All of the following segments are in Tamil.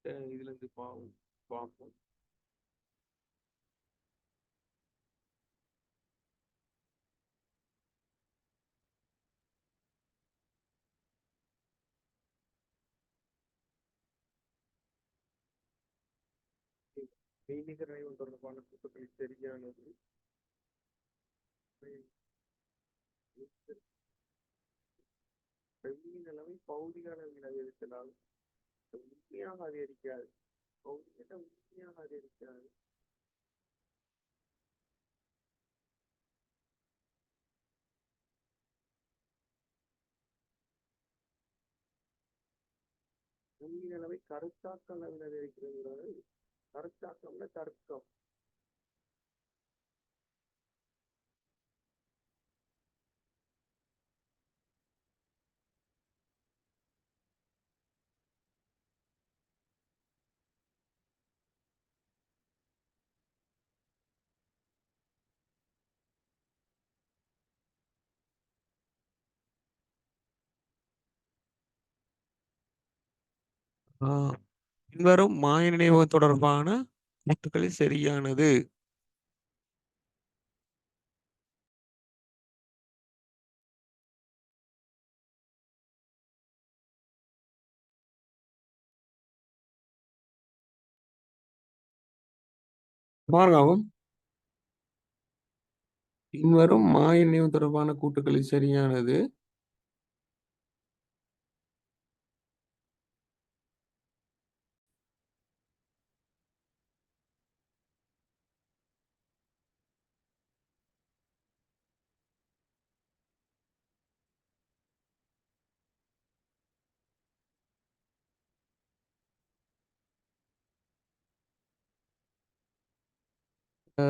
இதுல இருந்து பார்ப்போம். மெய்நிகர் நினைவு தொடர்பான கூற்றுக்கள் சரியானது. வெள்ளியின் அளவை பௌதிக அளவில் அதிகரித்ததால் உண்மையாக அதிகரிக்காது. பௌதிக உண்மையாக அதிகரிக்காது. வெள்ளியின் அளவை கருத்தாக்க அளவில் அதிகரிக்கிறது. கருத்தாக்கம்னா தர்க்கம். பின்வரும் மாய நினைவு தொடர்பான கூற்றுக்களில் சரியானது. பார்க்கவும். பின்வரும் மாய நினைவு தொடர்பான கூற்றுக்களில் சரியானது.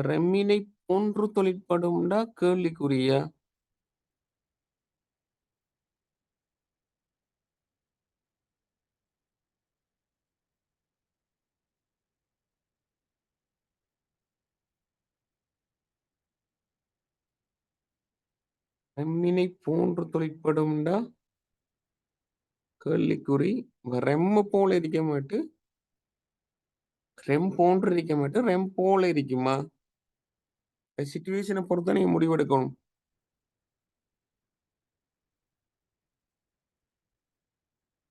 ரெம்மினை போன்று தொழிற்படும்டா கேள்விக்குரிய. ரெம்மினை போன்று தொழிற்படும்டா கேள்விக்குறி. ரெம்ம போல இருக்க மாட்டு, ரெம் போன்று இருக்க மாட்டு, ரெம் போல இருக்குமா? சிச்சுவேஷனை பொறுத்த நீங்க முடிவெடுக்கணும்.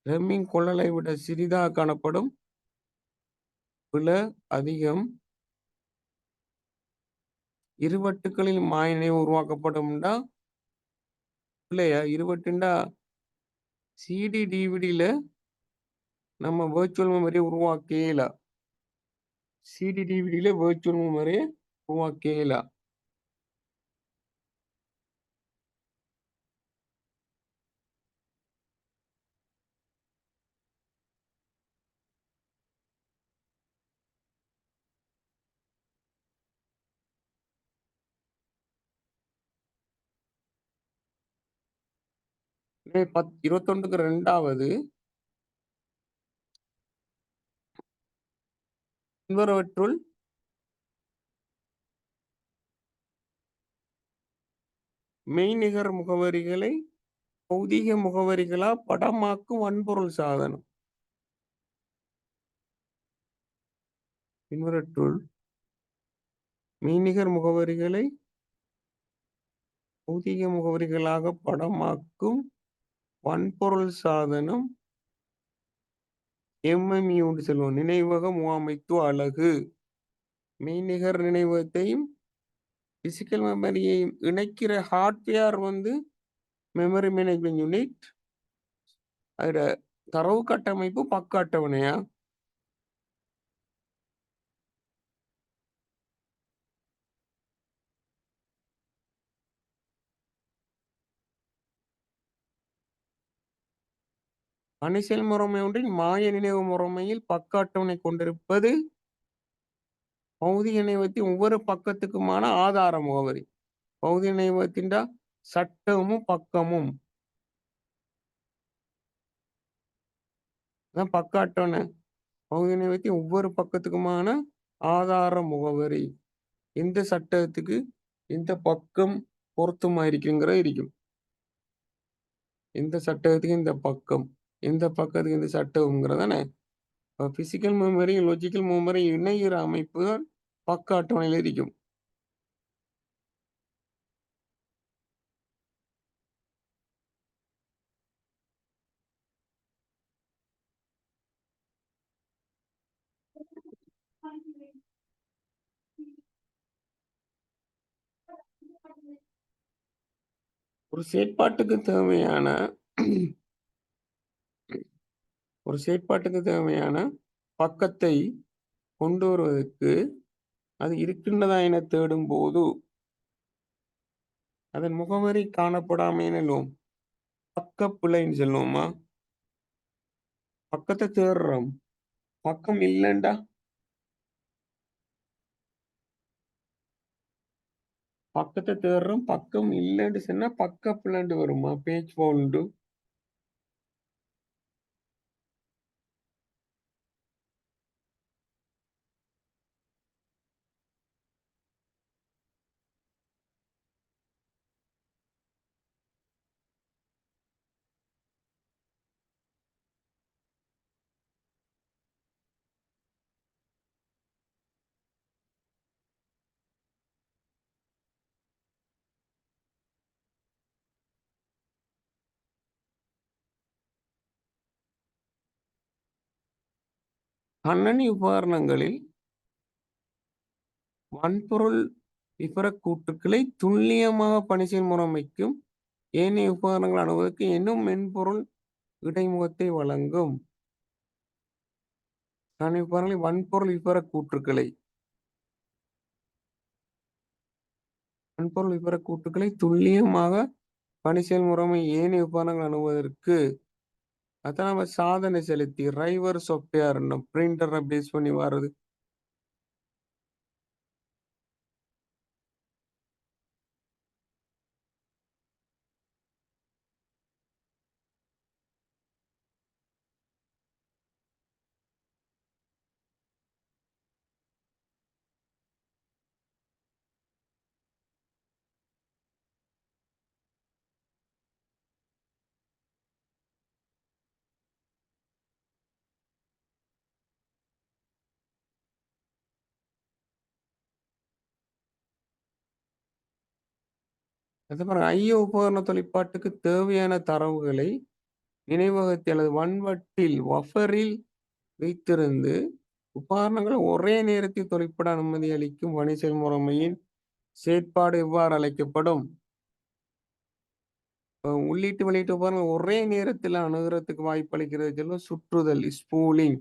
ரெம்மின் கொள்ளலை விட சிறிதாக காணப்படும் பிழ அதிகம். இருவட்டுகளில் மாய நினைவு உருவாக்கப்படும்டா பிள்ளையா? இருவட்டுண்டா சிடி டிவிடியில நம்ம வேர்ச்சுவல் மெமரி உருவாக்கல. சிடி டிவிடியில வேர்ச்சுவல் மெமரி உருவாக்கல. இதே 21க்கு 2வது பின்வருவற்றுள் மெய்நிகர் முகவரிகளை பௌதிக முகவரிகளா படமாக்கும் வன்பொருள் சாதனம். பின்வருவற்றுள் மெய்நிகர் முகவரிகளை பௌதிக முகவரிகளாக படமாக்கும் வன்பொருள் சாதனம் MMU சொல்லுவோம். நினைவக முகாமைத்துவ அலகு. மெய்நிகர் நினைவகத்தையும் பிசிக்கல் மெமரியையும் இணைக்கிற ஹார்ட்வேர் மெமரி மேனேஜ்மெண்ட் யூனிட். அதோட தரவு கட்டமைப்பு பக்க அட்டவணையா? அணிசெல் முறைமை ஒன்றின் மாய நினைவு முறைமையில் பக்க அட்டவணை கொண்டிருப்பது பௌதிக நினைவகத்தின் ஒவ்வொரு பக்கத்துக்குமான ஆதார முகவரி. பௌதிக நினைவகத்தின் சட்டமும் பக்கமும் பக்க அட்டவணை. பௌதிக நினைவகத்தின் ஒவ்வொரு பக்கத்துக்குமான ஆதார முகவரி. இந்த சட்டத்துக்கு இந்த பக்கம் பொருத்தமா இருக்குங்கிற இருக்கும். இந்த சட்டத்துக்கு இந்த பக்கம், இந்த பக்கத்துக்கு இந்த சட்டம்ங்கிறதானே பிசிக்கல் மெமரி, லாஜிக்கல் மெமரி இணையிற அமைப்பு தான் பக்க அட்டவணையில இருக்கும். ஒரு செயற்பாட்டுக்கு தேவையான ஒரு செயற்பாட்டுக்கு தேவையான பக்கத்தை கொண்டு வருவதற்கு அது இருக்கின்றதா என தேடும்போது, அதன் முகவரி காணப்படாமை என்னும் பக்க பிழைன்னு சொல்லுவோமா? பக்கத்த தேடுறோம். பக்கம் இல்லன்டா, பக்கத்த தேடுறோம். பக்கம் இல்லன்னு சொன்னா பக்க பிழைன்னு வருமா? Page fault. கண்ணனி உபகரணங்களில் வன்பொருள் விபரக்கூற்றுக்களை துல்லியமாக பணிசெய்யும் முறைமைக்கும் ஏனைய உபகரணங்கள் அணுகுவதற்கு எனும் மென்பொருள் இடைமுகத்தை வழங்கும். கணினி உபகரணங்களில் வன்பொருள் விபரக்கூற்றுக்களை துல்லியமாக பணிசெய்யும் முறைமை ஏனைய உபகரணங்கள் அணுகுவதற்கு அதான் நம்ம சாதனை செலுத்தி டிரைவர் சாஃப்ட்வேர் பிரிண்டரை பேஸ் பண்ணி வர்றது. அதே மாதிரி ஐய உபகரண தொழிற்பாட்டுக்கு தேவையான தரவுகளை நினைவகத்தில் அல்லது வன்வட்டில் வஃபரில் வைத்திருந்து உபகரணங்களை ஒரே நேரத்தில் தொழிற்பட அனுமதி அளிக்கும் பணி செயல்முறைமையின் செயற்பாடு எவ்வாறு அழைக்கப்படும்? உள்ளீட்டு வெளியீட்டு உபகரணங்கள் ஒரே நேரத்தில் அணுகிறதுக்கு வாய்ப்பு அளிக்கிறது சொல்லுவோம் சுற்றுதல், ஸ்பூலிங்.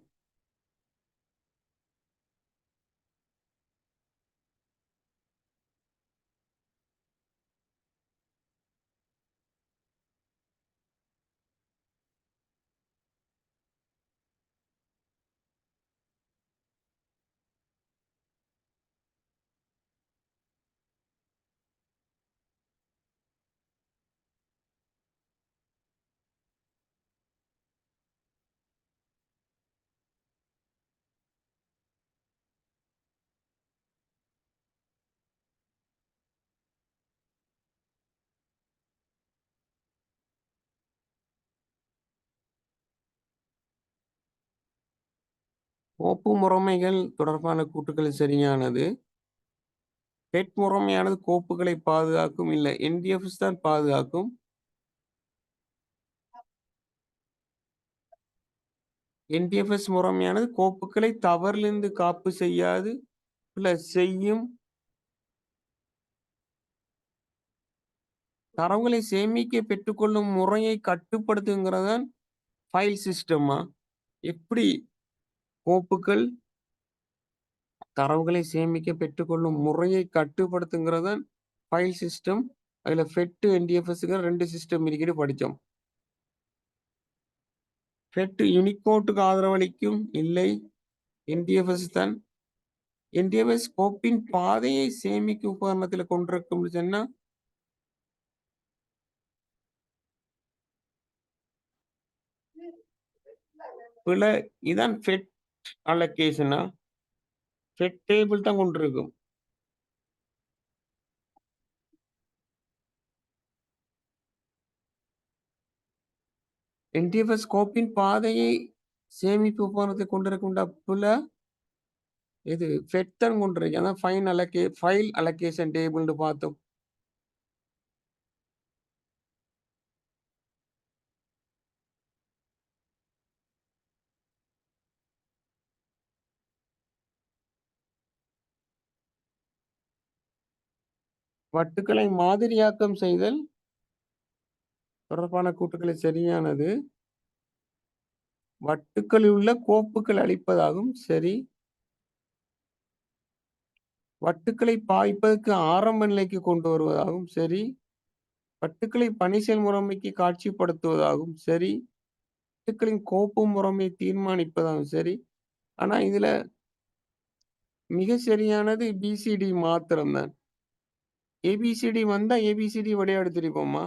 கோப்பு முறைமைகள் தொடர்பான கூற்றுக்கள் சரியானது. பெட் முறைமையானது கோப்புகளை பாதுகாக்கும், இல்லை என்டிஎஃப்எஸ் தான் பாதுகாக்கும். என்டிஎஃப்எஸ் முறைமையானது கோப்புகளை தவறிலிருந்து காப்பு செய்யாது, பிளஸ் செய்யும். தரவுகளை சேமிக்க பெற்றுக்கொள்ளும் முறையை கட்டுப்படுத்துங்கிறதான் ஃபைல் சிஸ்டமா? எப்படி கோப்புகள் தரவுகளை சேமிக்க பெற்றுக்கொள்ளும் முறையை கட்டுப்படுத்துங்கிறதான் ஃபைல் சிஸ்டம். அதுல ஃபெட் என்டிஎஃப்எஸ்க்கு 2 சிஸ்டம் இருக்குது படிச்சோம். ஃபெட் யூனிகோட்டுக்கு ஆதரவளிக்கும், இல்லை என்டிஎஃப்எஸ் தான். என்டிஎஃப்எஸ் கோப்பின் பாதையை சேமிக்கும் உபகரணத்தில் கொண்டிருக்கும் சொன்னா பிழை. இதான் ஃபெட் அலோகேஷனா? ஃபெட் டேபிள் தான் கொண்டிருக்கும். என்டிஎஃப்எஸ் கோப்பின் பாதையை சேமிப்பு உபகரணத்தை கொண்டிருக்கின்ற புல இது ஃபெட்தான் கொண்டிருக்கு. அதான் ஃபைல் அலோகேஷன் டேபிள்னு பார்த்தோம். வட்டுக்களை மாதிரியாக்கம் செய்தல் தொடர்பான கூற்றுக்களை சரியானது. வட்டுக்களில் உள்ள கோப்புகள் அழிப்பதாகும். சரி. வட்டுக்களை பாய்ப்பதற்கு ஆரம்ப நிலைக்கு கொண்டு வருவதாகும். சரி. வட்டுக்களை பணி செயல்முறைமைக்கு காட்சிப்படுத்துவதாகும். சரி. வட்டுக்களின் கோப்பு முறைமை தீர்மானிப்பதாகும். சரி. ஆனா இதுல மிக சரியானது பிசிடி மாத்திரம்தான். ஏபிசிடி வந்தா ஏபிசிடி விடையாடு தெரியுமா?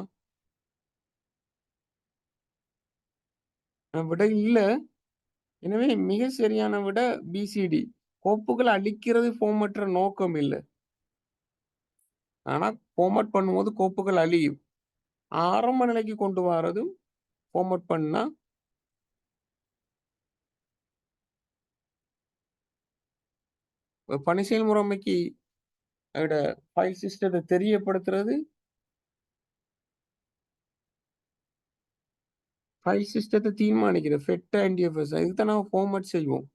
விட இல்ல. எனவே மிக சரியான விட பிசிடி. கோப்புகள் அழிக்கிறது ஃபார்மேட்ற நோக்கம் இல்ல. ஆனா ஃபார்மேட் பண்ணும்போது கோப்புகள் அழியும். ஆரம்ப நிலைக்கு கொண்டு வரதும் ஃபார்மேட் பண்ணா பணி செயல்முறைமைக்கு அதோட ஃபைல் சிஸ்டத்தை தெரியப்படுத்துறது, ஃபைல் சிஸ்டத்தை தீர்மானிக்கிறது. ஃபெட் என்டிஎஃப்எஸ் இதுக்கு தான் நாம ஃபார்மேட் செய்வோம்.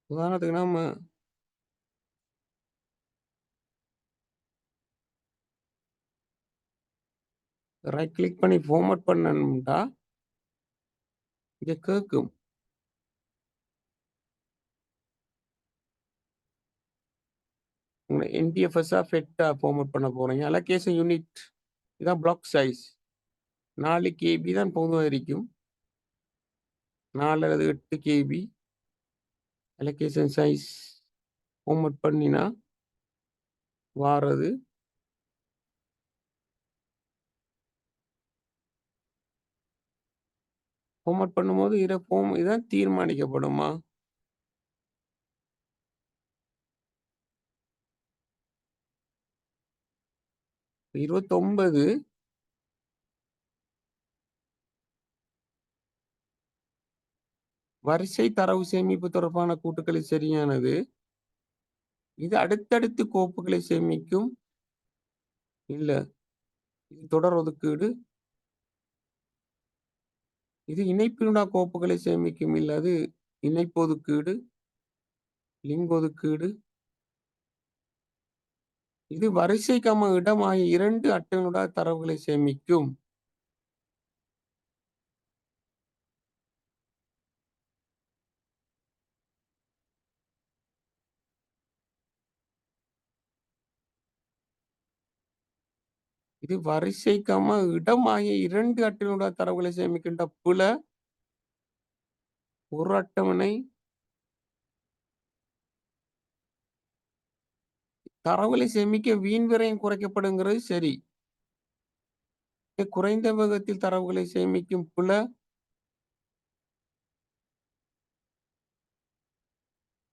உதாரணத்துக்கு நாம ரைட் கிளிக் பண்ணி ஃபார்மேட் பண்ணணும்டா இங்க கேட்கும். என்டிஎஃப்எஸ்ஸா ஃபெட்டா ஃபார்மேட் பண்ண போறீங்க. அலோகேஷன் யூனிட் இதான் பிளாக் சைஸ் 4 கேபி தான் பொதுவாக 4 அல்லது 8 கேபி அலோகேஷன் சைஸ் ஃபார்மேட் பண்ணினா வாரது. ஃபார்மேட் பண்ணும்போது இதான் தீர்மானிக்கப்படுமா? இப்ப 29 வரிசை தரவு சேமிப்பு தொடர்பான கூற்றுக்கள் சரியானது. இது அடுத்தடுத்து கோப்புகளை சேமிக்கும். இல்ல. இது தொடர் ஒதுக்கீடு. இது இணைப்பினுடா கோப்புகளை சேமிக்கும். இல்ல அது இணைப்பு ஒதுக்கீடு, லிங்க் ஒதுக்கீடு. இது வரிசை, இடம் ஆகிய 2 அட்டையினூடாக தரவுகளை சேமிக்கும். இது வரிசை, இடம் ஆகிய 2 அட்டையினூடாக தரவுகளை சேமிக்கின்ற புல ஒரு அட்டவணை தரவுகளை சேமிக்க வீண் விரயம் குறைக்கப்படுங்கிறது சரி. குறைந்த வேகத்தில் தரவுகளை சேமிக்கும் புல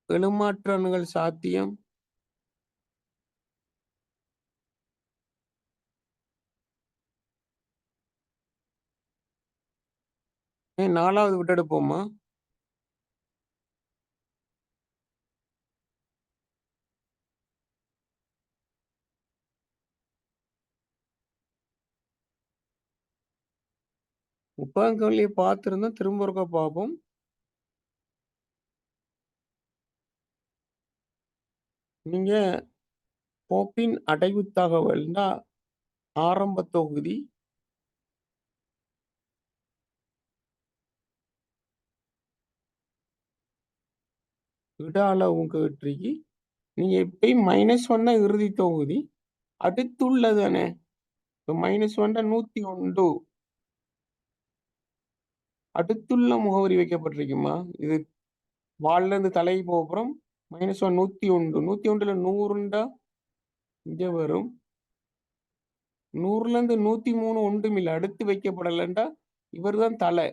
எழுமாற்று அணுகல் சாத்தியம். நாலாவது விட்டெடுப்போமா? புத்தகங்களையே பார்த்திருந்தா திரும்ப ஒருக்கா பார்ப்போம். நீங்க கோப்பின் அடைவு தகவல்னா ஆரம்ப தொகுதி, இட அளவு வெற்றிக்கு நீங்க எப்பயும் -1 தான் இறுதி தொகுதி. அடுத்துள்ளதானே இப்ப -1 101 அடுத்துள்ள முகவரி வைக்கப்பட்டிருக்குமா? இது வால்ல இருந்து தலை போப்புறம் -1 101 101ல 100ண்டா இங்க வரும். 100ல இருந்து 103 ஒன்றுமில்ல. அடுத்து வைக்கப்படலண்டா இவர்தான் தலை.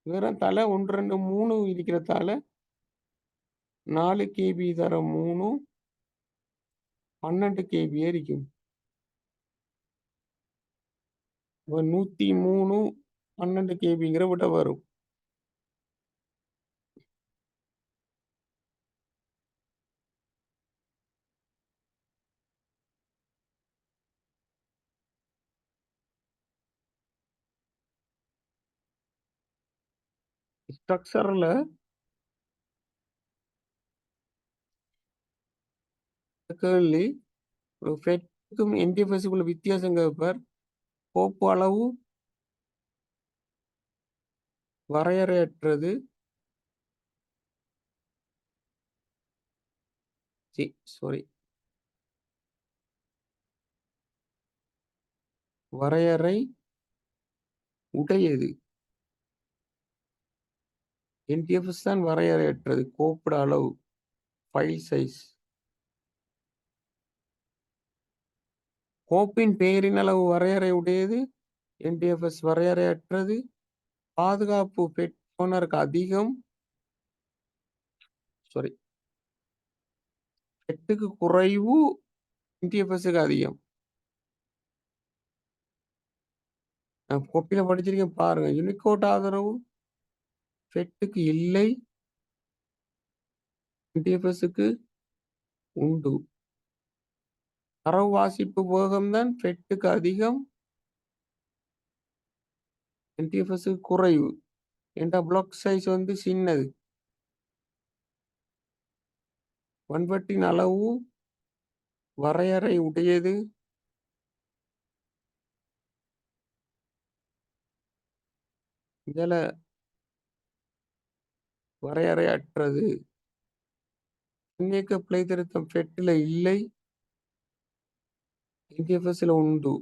வெறும் தல 1, 2, 3 இருக்கிறதால 4 கேபி தர 3 12 கேபி இருக்கும். அப்ப 103 12 கேபிங்கிற விட வரும். ஸ்ட்ரக்சர்ல கேள்வி ஒரு ஃபெட்க்கும் என்டிஎஃப்எஸ்க்கும் உள்ள வித்தியாசம் கேட்பார். கோப்பு அளவு வரையறையற்றது. சாரி. வரையறை உடையது. என்டிஎஃப்எஸ் தான் வரையறையற்றது. கோப்புட அளவு, ஃபைல் சைஸ். கோப்பின் பெயரின் அளவு வரையறை உடையது. என்டிஎஃப்எஸ் வரையறையற்றது. பாதுகாப்பு பெட் ஓனருக்கு அதிகம். சாரி. பெட்டுக்கு குறைவு, என்டிஎஃப்எஸ்க்கு அதிகம். நான் கோப்பில படிச்சிருக்கேன் பாருங்க. யூனிகோட் ஆதரவு ஃபெட்டுக்கு இல்லை. என்டிஎஃப்எஸ்க்கு உண்டு. தரவு வாசிப்பு வேகம்தான் ஃபெட்டுக்கு அதிகம், என்டிஎஃப்எஸ்க்கு குறைவு. என்ற பிளாக் சைஸ் வந்து சின்னது. வன்வட்டின் அளவு வரையறை உடையது. இதுல வரையறையற்றது. தன்னியக்க பிழை திருத்தம் ஃபெட்டில் இல்லை, என்டிஎஃப்எஸ்ல உண்டு.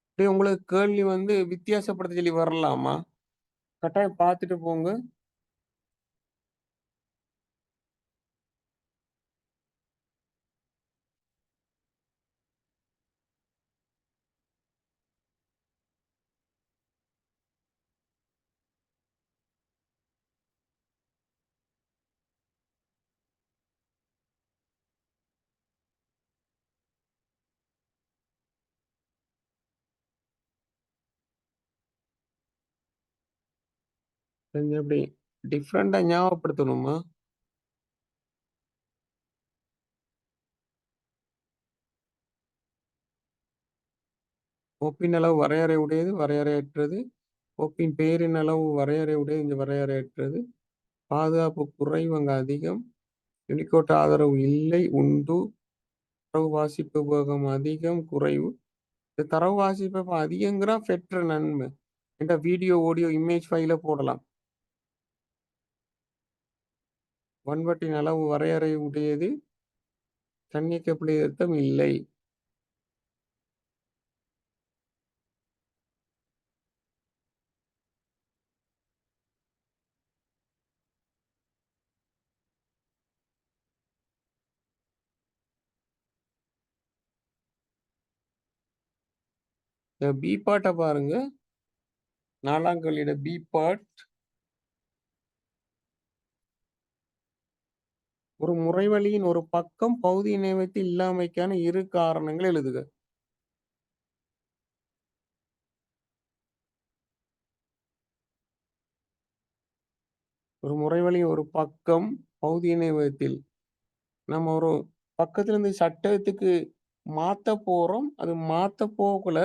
அப்படியே உங்களுக்கு கேள்வி வந்து வித்தியாசப்படுத்த சொல்லி வரலாமா? கட்டாயம் பார்த்துட்டு போங்க. கொஞ்சம் அப்படி டிஃப்ரெண்டா ஞாபகப்படுத்தணுமா? கோப்பின் அளவு வரையறை உடையது, வரையறையற்றது. கோப்பின் பெயரின் அளவு வரையறை உடையது, இங்க வரையறையற்றது. பாதுகாப்பு குறைவு அங்க அதிகம். யூனிகோட் ஆதரவு இல்லை, உண்டு. தரவு வாசிப்பு வேகம் அதிகம், குறைவு. இந்த தரவு வாசிப்பு இப்ப அதிகங்கிறா பெற்ற நன்மை. என்ற வீடியோ, ஆடியோ, இமேஜ் ஃபைல போடலாம். வன்வட்டின் அளவு வரையறை உடையது. தன்னியக்க பிழை திருத்தம் இல்லை. இந்த பி பார்ட்ட பாருங்க. 4ஆம் கேள்வியோட பி பார்ட். ஒரு முறைவழியின் ஒரு பக்கம் பகுதி இணையத்தில் இல்லாமைக்கான 2 காரணங்கள் எழுதுக. ஒரு முறைவழியின் ஒரு பக்கம் பகுதி இணையத்தில் நம்ம ஒரு பக்கத்துல இருந்து சட்டத்துக்கு மாத்த போறோம். அது மாத்த போகல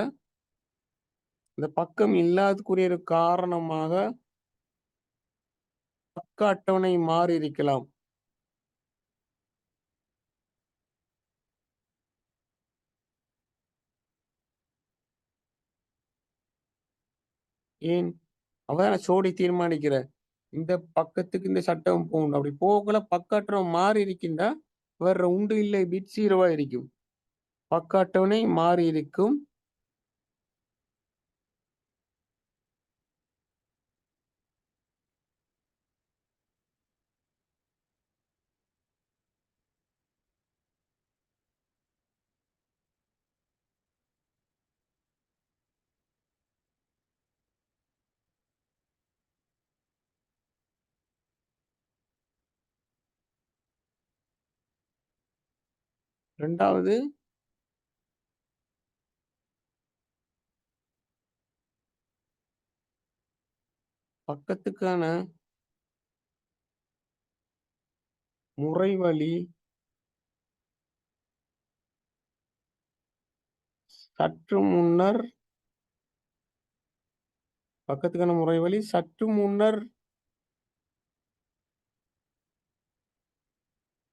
இந்த பக்கம் இல்லாததுக்குரிய ஒரு காரணமாக பக்க அட்டவணை மாறி இருக்கலாம். ஏன்? அவதான சோடி தீர்மானிக்கிற. இந்த பக்கத்துக்கு இந்த சட்டம் போகணும். அப்படி போகல பக்க அட்டவணை மாறி இருக்கின்றா வேற உண்டு இல்லை பிட் 0வா இருக்கும். பக்க அட்டவணை மாறி இருக்கும். 2வது பக்கத்துக்கான முறைவழி சற்று முன்னர் பக்கத்துக்கான முறைவழி சற்று முன்னர்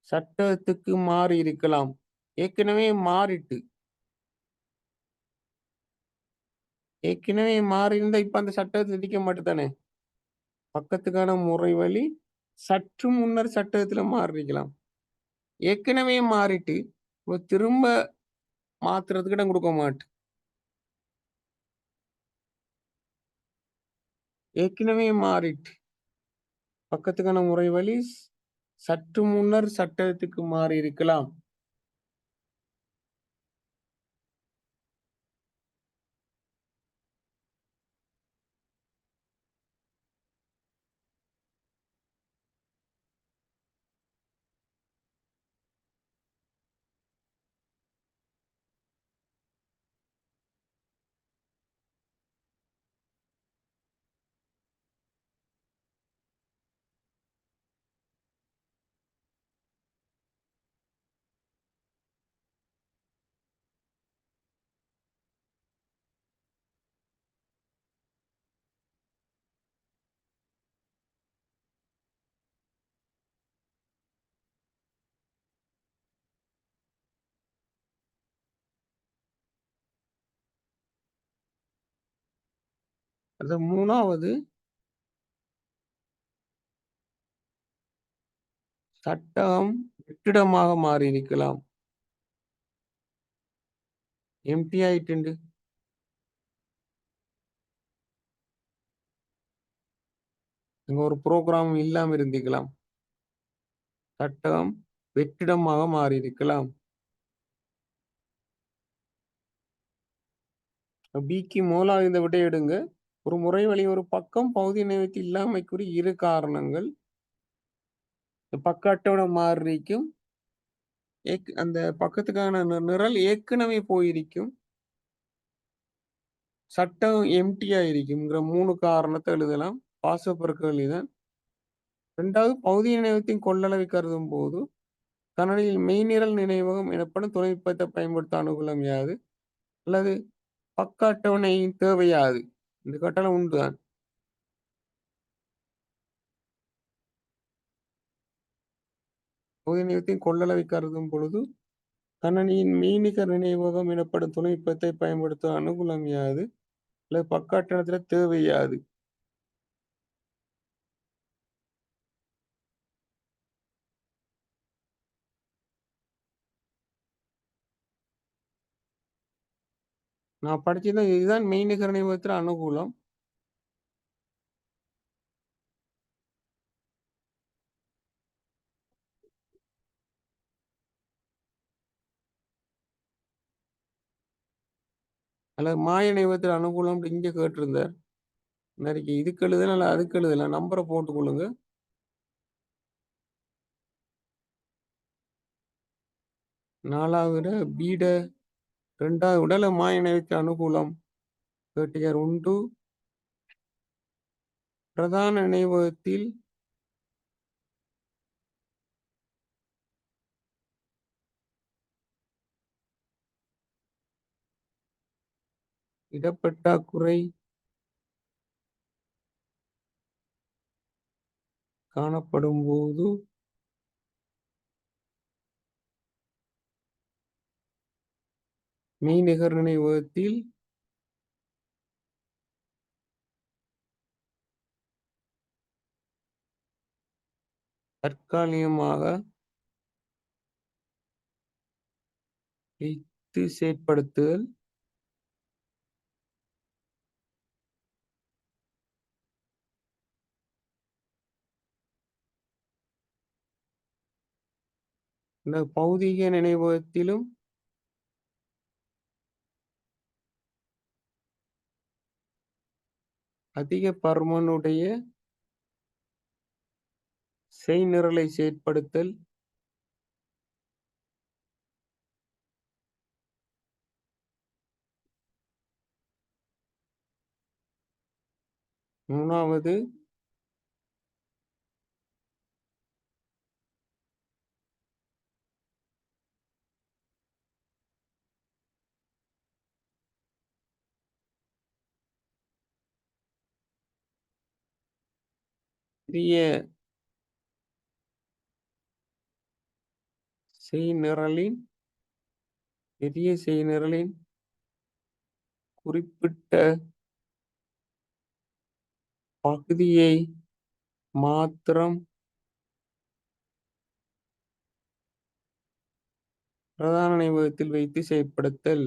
சட்டத்துக்கு மாறியிருக்கலாம். ஏற்கனவே மாறிட்டு. ஏற்கனவே மாறியிருந்தா, இப்ப அந்த சட்டத்த விதிக்க மாட்டுதானே! பக்கத்துக்கான முறைவழி சற்று முன்னர் சட்டத்துல மாறியிருக்கலாம். ஏற்கனவே மாறிட்டு, இப்ப திரும்ப மாத்துறதுக்கு இடம் குடுக்க மாட்டு. ஏற்கனவே மாறிட்டு. பக்கத்துக்கான முறைவழி சற்று முன்னர் சட்டத்துக்கு மாறியிருக்கலாம். அது 3வது சட்டம் வெற்றிடமாக மாறியிருக்கலாம். எம்ப்டி ஆயிட்டுண்டு. அங்க ஒரு புரோகிராமும் இல்லாம இருந்திக்கலாம். சட்டம் வெற்றிடமாக மாறியிருக்கலாம். பிக்கு 3வது இந்த விடைய எடுங்க. ஒரு முறைவழி ஒரு பக்கம் பகுதி நினைவகத்தில் இல்லாமைக்குரிய 2 காரணங்கள். பக்க அட்டவணை மாறியிருக்கும். அந்த பக்கத்துக்கான நிரல் ஏற்கனவே போயிருக்கும். சட்டம் எம்ப்டியா இருக்கும்ங்கிற 3 காரணத்த எழுதலாம். வாசகப்பெருக்கல் இதுதான். 2வது பகுதி நினைவகத்தின் கொள்ளளவை கருதும்போது, கணனியில் மெய்நிரல் நினைவகம் எனப்படும் தொழில்நுட்பத்தை பயன்படுத்த அனுகூலம் யாது? அல்லது பக்க அட்டவணையின் தேவை யாது? இந்த கட்டளை உண்டுதான். பகுதி நினைவகத்தின் கொள்ளளவை கருதும் பொழுது, கணனியின் மெய்நிகர் நினைவகம் எனப்படும் தொழில்நுட்பத்தை பயன்படுத்த அனுகூலம் யாது? அல்லது பக்க அட்டவணைத்தில தேவை யாது? நான் படிச்சது இதுதான் மெய்நிகர் நினைவகத்தில அனுகூலம். அல்லது மாய நினைவகத்தில அனுகூலம் இங்க கேட்டிருந்தார். இன்னைக்கு இதுக்கு எழுதலாம், இல்ல அதுக்கு எழுதலாம். நம்பர போட்டுக்கொள்ளுங்க. 4வது விட பீட 2வது விட இல்ல மாய நினைவகத்தில அனுகூலம் கேட்டியார் உண்டு. பிரதான நினைவகத்தில் இடப்பற்றாக்குறை காணப்படும்போது மெய்நிகர் நினைவகத்தில் தற்காலிகமாக வைத்து செயற்படுத்துதல் இந்த பௌதீக நினைவகத்திலும் அதிக பருமனுடைய செய்நிரலை செயற்படுத்தல் 3வது சிறிய செய்நிரலின் பெரிய செய்நிரலின் குறிப்பிட்ட பகுதியை மாத்திரம் பிரதான நினைவகத்தில் வைத்து செயற்படுத்தல்.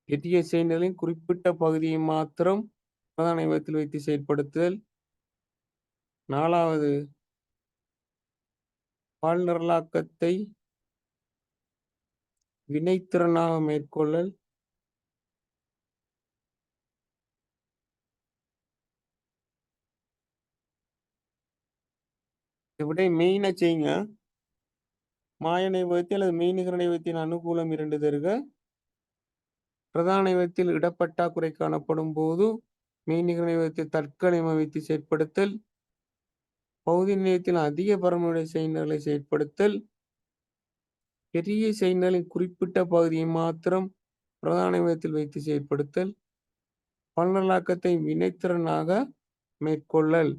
பெரிய செய்நிரலின் குறிப்பிட்ட பகுதியை மாத்திரம் பிரதான நினைவகத்தில் வைத்து செயற்படுத்தல். 4வது பால்நிரலாக்கத்தை வினைத்திறனாக மேற்கொள்ளல். விடை மெய்னா செய்யுங்க. மாய நினைவகத்தில் அல்லது மெய்நிகர் நினைவகத்தின் அனுகூலம் 2 தருக. பிரதான நினைவகத்தில் இடப்பற்றாக்குறை காணப்படும் போது மெய்நிகர் நினைவகத்தில் தற்காலிகமாக வைத்து செயற்படுத்தல். பகுதி நிலையத்தில் அதிக பரமுடைய செய்நிரலை செயற்படுத்தல். பெரிய செய்நிரலின் குறிப்பிட்ட பகுதியை மாத்திரம் பிரதான நினைவகத்தில் வைத்து செயற்படுத்தல். பல்நிரலாக்கத்தை வினைத்திறனாக மேற்கொள்ளல்.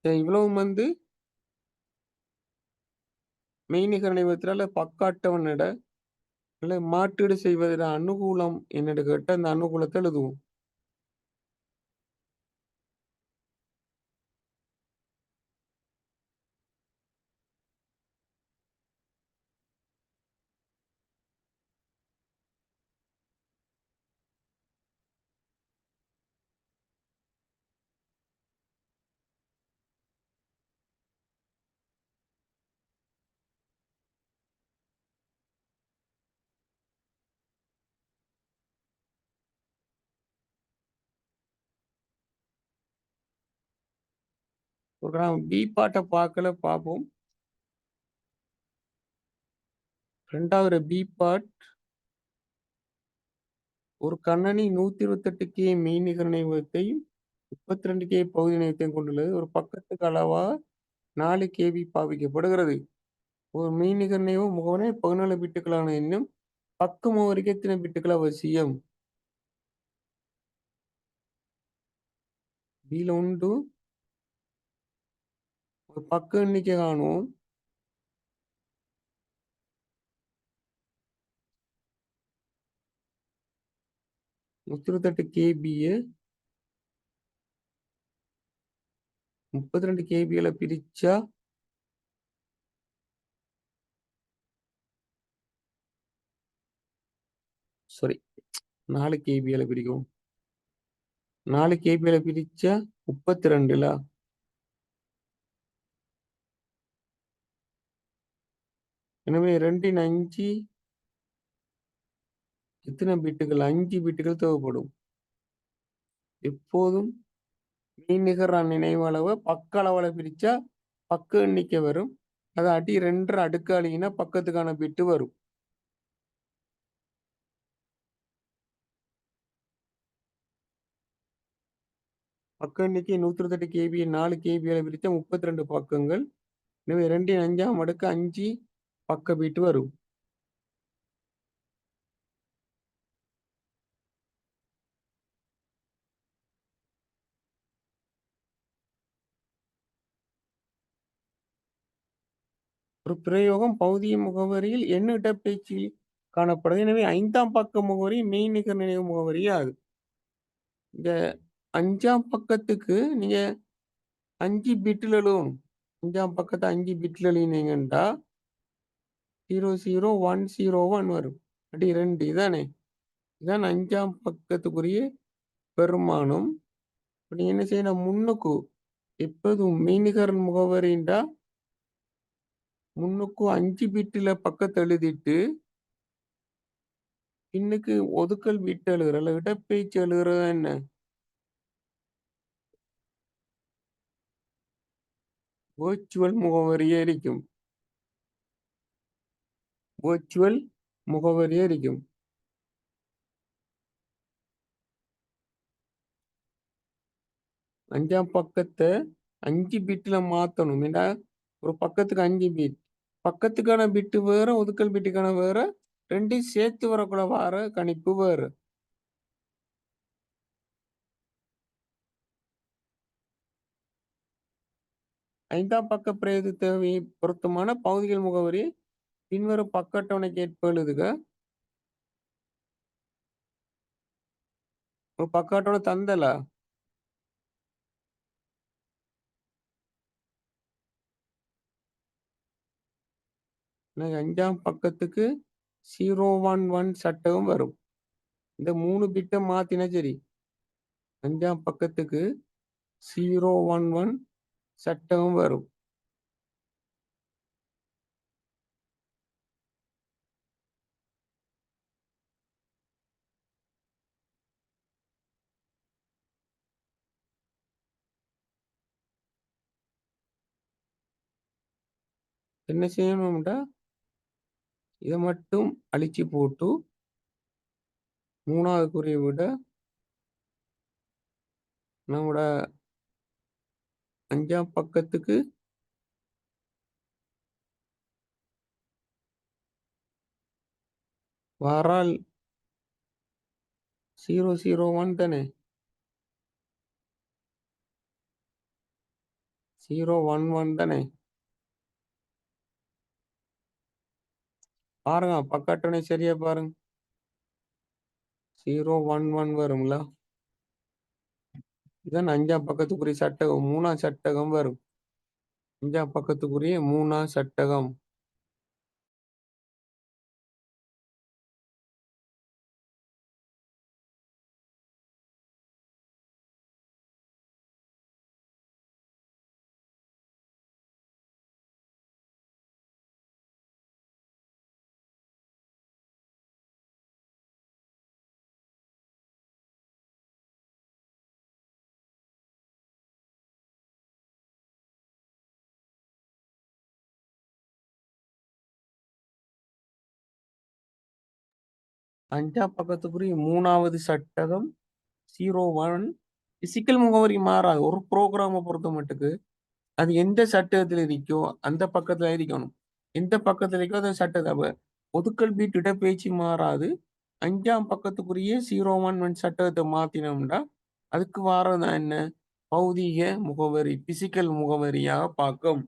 இவ்வளவும் மெய்நிகர் நினைவகத்தில பக்க அட்டவணையிட இல்ல மாற்றீடு செய்வதில் அனுகூலம் என்னன்னு கேட்டா அந்த அனுகூலத்தை எழுதுவோம். ஒரு பி பாட்டை பார்ப்போம். 2வது பி பாட் ஒரு கண்ணனி 128 கே மெய்நிகர் நினைவகத்தையும் 32 கே பகுதி நினைவகத்தையும் கொண்டுள்ளது. ஒரு பக்கத்துக்கு அளவா 4 KB பாவிக்கப்படுகிறது. ஒரு மெய்நிகர் நினைவு முகவரை 14 பிட்டுகளான எண்ணும் பக்க முகவரிக்கு எத்தனை பிட்டுகள் அவசியம்? பில உண்டு. ஒரு பக்க எண்ணிக்கை காணுவோம். KB 32 KBல பிரிச்சா சாரி 4 KBல பிரிக்கும். 4 KBல பிரிச்சா 32ல எனவே 2 ன் 5 எத்தனை பிட்டுகள்? 5 பிட்டுகள் தேவைப்படும். எப்போதும் மெய்நிகர் நினைவு அளவை பக்க அளவுல பிரிச்சா பக்க எண்ணிக்கை வரும். அது அடி 2 அடுக்கு அழினா பக்கத்துக்கான பிட்டு வரும். பக்க எண்ணிக்கை 128 KB 4 KBல பிரித்தா 32 பக்கங்கள். எனவே 2 ன் 5ஆம் அடுக்கு 5 பக்க பிட்டு வரும். ஒரு பிரயோகம் பகுதிய முகவரியில் எண்ணு இடப்பெயர்ச்சியில் காணப்படுது. எனவே 5ஆம் பக்க முகவரி மெய்நிகர் நினைவு முகவரியாகும். இந்த 5ஆம் பக்கத்துக்கு நீங்க 5 பிட்டுல எழுதணும். 5ஆம் பக்கத்தை 5 பிட்டுல எழுதினீங்கன்னா 00101 வரும். அடி 2 இதானே. இதான் 5ஆம் பக்கத்துக்குரிய பெருமானம். நீங்க என்ன செய்யணும்? முன்னுக்கு எப்போதும் மெய்நிகர் முகவரிண்டா முன்னுக்கு 5 பிட்டுல பக்கத்தை எழுதிட்டு பின்னுக்கு ஒதுக்கல் விட்டு எழுதுறல, இடப்பெயர்ச்சி எழுதுறது என்ன? வெர்ச்சுவல் முகவரியே இருக்கும். வெர்ச்சுவல் முகவரியே இருக்கும். 5ஆம் பக்கத்த 5 பிட்ல மாத்தணும். ஏன்டா ஒரு பக்கத்துக்கு 5 பிட். பக்கத்துக்கான பிட்டு வேற, ஒதுக்கல் பிட்டுக்கான வேற. 2யும் சேர்த்து வரக்குள்ள வார கணிப்பு வேற. 5ஆம் பக்க பிரதி தேவையை பொருத்தமான பகுதிகள் முகவரி பின்வரும் பக்க அட்டவணைக்கு ஏற்ப எழுதுக. ஒரு பக்க அட்டவணை தந்தல. எனக்கு 5ஆம் பக்கத்துக்கு 011 சட்டகம் வரும். இந்த 3 பிட்ட மாத்தினா சரி. 5ஆம் பக்கத்துக்கு 011 சட்டகம் வரும். என்ன செய்யணும்டா, இத மட்டும் அழிச்சு போட்டு 3வது குறிய விட நம்மோட 5ஆம் பக்கத்துக்கு வரால் 001 தானே. 011 தானே. பாருங்க பக்க அட்டவணை சரியா பாருங்க. 011 வரும்ல. இதான் 5ஆம் பக்கத்துக்குரிய சட்டகம். 3ஆம் சட்டகம் வரும். 5ஆம் பக்கத்துக்குரிய 3ஆம் சட்டகம். அஞ்சாம் பக்கத்துக்குரிய 3வது சட்டகம் 01 பிசிக்கல் முகவரி மாறாது. ஒரு புரோகிராம பொறுத்த மட்டுக்கு அது எந்த சட்டகத்துல இருக்கோ அந்த பக்கத்துல இருக்கணும். எந்த பக்கத்துல இருக்கோ அந்த சட்டத்தை ஒதுக்கல் பீட் இடப்பெயர்ச்சி மாறாது. 5ஆம் பக்கத்துக்குரிய 011 சட்டகத்தை மாத்தினோம்னா அதுக்கு வாரதான் என்ன? பௌதீக முகவரி, பிசிக்கல் முகவரியாக பார்க்கும்.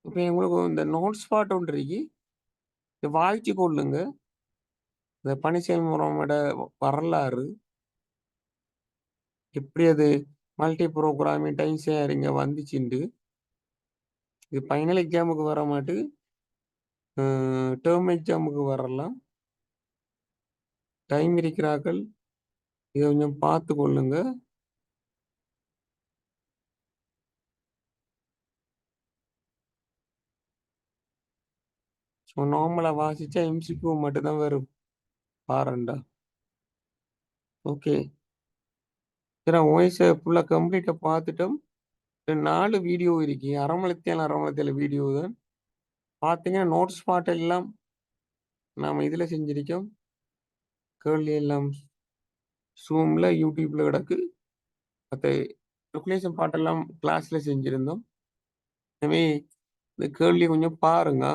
இப்ப உங்களுக்கு இந்த நோட் ஸ்பாட் ஒன்று இருக்கு. இதை வாய்ச்சி கொள்ளுங்க. இந்த பணி செயல்முறையோட வரலாறு எப்படி அது மல்டி ப்ரோக்ராமிங் டைம் ஷேரிங்க வந்துச்சுண்டு. இது ஃபைனல் எக்ஸாமுக்கு வர மாட்டு டேர்ம் எக்ஸாமுக்கு வரலாம். டைம் இருக்கிறார்கள் இதை கொஞ்சம் பார்த்து கொள்ளுங்க. ஸோ நார்மலாக வாசிச்சா எம்சிக்யூ மட்டும்தான் வரும். பாருண்டா. ஓகே, சரி வாய்ஸை ஃபுல்லாக கம்ப்ளீட்டாக பார்த்துட்டோம். 4 வீடியோ இருக்கு. அரை மணி வீடியோ தான் பார்த்தீங்கன்னா. நோட்ஸ் ஸ்பாட் எல்லாம் நாம் இதில் செஞ்சிருக்கோம். கேள்வி எல்லாம் ஜூமில் யூடியூப்பில் கிடக்கு. மற்ற ரிப்ளேஷன் பாட்டெல்லாம் கிளாஸில் செஞ்சுருந்தோம். எனவே இந்த கேள்வி கொஞ்சம் பாருங்க.